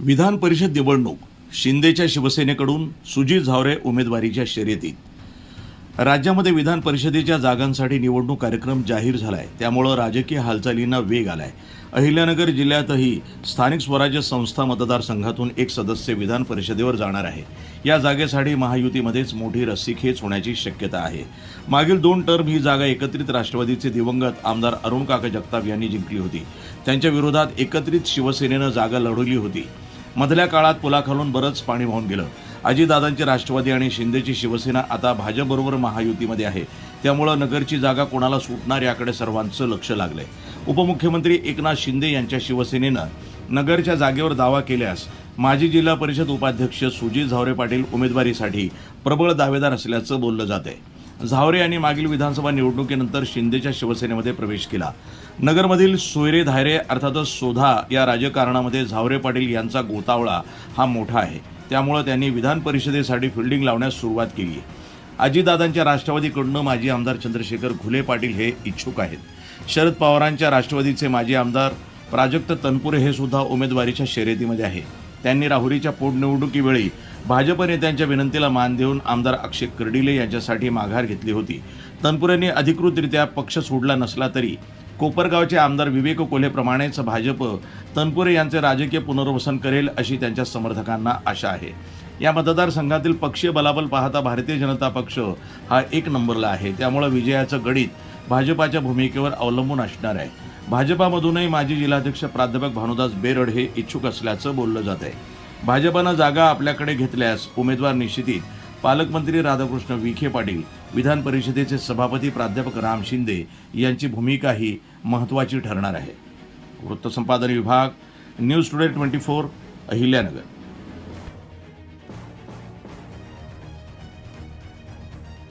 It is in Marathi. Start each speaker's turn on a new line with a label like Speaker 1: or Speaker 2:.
Speaker 1: विधान परिषद निवडणूक शिंदेच्या शिवसेनेकडून सुजित झावरे उमेदवारीच्या शर्यतीत. राज्यामध्ये विधान परिषदेच्या जागांसाठी निवडणूक कार्यक्रम जाहीर झालाय, त्यामुळे राजकीय हालचालींना वेग आलाय. अहिल्यानगर जिल्ह्यातही स्थानिक स्वराज्य संस्था मतदारसंघातून एक सदस्य विधान परिषदेवर जाणार आहे. या जागेसाठी महायुतीमध्येच मोठी रस्सीखेच होण्याची शक्यता आहे. मागील 2 टर्म ही जागा एकत्रित राष्ट्रवादीचे दिवंगत आमदार अरुण काका जगताप यांनी जिंकली होती. त्यांच्या विरोधात एकत्रित शिवसेनेनं जागा लढवली होती. मधल्या काळात पुलाखालून बरंच पाणी वाहून गेलं. अजितदादांची राष्ट्रवादी आणि शिंदेची शिवसेना आता भाजपबरोबर महायुतीमध्ये आहे, त्यामुळे नगरची जागा कोणाला सुटणार याकडे सर्वांचं लक्ष लागलंय. उपमुख्यमंत्री एकनाथ शिंदे यांच्या शिवसेनेनं नगरच्या जागेवर दावा केल्यास माजी जिल्हा परिषद उपाध्यक्ष सुजित झावरे पाटील उमेदवारीसाठी प्रबळ दावेदार असल्याचं बोललं जातंय. झावरे यांनी मागील विधानसभा निवडणुकीनंतर शिंदेच्या शिवसेनेमध्ये प्रवेश केला. नगरमधील सोयरे धायरे अर्थातच सोधा या राजकारणामध्ये झावरे पाटील यांचा गोतावळा हा मोठा आहे, त्यामुळे त्यांनी विधान परिषदेसाठी फिल्डिंग लावण्यास सुरुवात केली आहे. अजितदादांच्या राष्ट्रवादीकडून माजी आमदार चंद्रशेखर घुले पाटील हे इच्छुक आहेत. शरद पवारांच्या राष्ट्रवादीचे माजी आमदार प्राजक्त तनपुरे हे सुद्धा उमेदवारीच्या शर्यतीमध्ये आहे. त्यांनी राहुरीच्या पोटनिवडणुकीवेळी भाजप नेत्यांच्या विनंतीला मान देऊन आमदार अक्षय कर्डिले यांच्यासाठी माघार घेतली होती. तनपुरेंनी अधिकृतरित्या पक्ष सोडला नसला तरी कोपरगावचे आमदार विवेक कोल्हेप्रमाणेच भाजप तनपुरे यांचे राजकीय पुनर्वसन करेल अशी त्यांच्या समर्थकांना आशा आहे. या मतदारसंघातील पक्षीय बलाबल पाहता भारतीय जनता पक्ष हा 1 नंबरला आहे, त्यामुळे विजयाचं गणित भाजपाच्या भूमिकेवर अवलंबून असणार आहे. भाजपामधूनही माजी जिल्हाध्यक्ष प्राध्यापक भानुदास बेरड हे इच्छुक असल्याचं बोललं जात आहे. भाजपानं जागा आपल्याकडे घेतल्यास उमेदवार निश्चितीत पालकमंत्री राधाकृष्ण विखे पाटील, विधान परिषदेचे सभापती प्राध्यापक राम शिंदे यांची भूमिकाही महत्त्वाची ठरणार आहे. वृत्तसंपादन विभाग, न्यूज टुडे 24, अहिल्यानगर.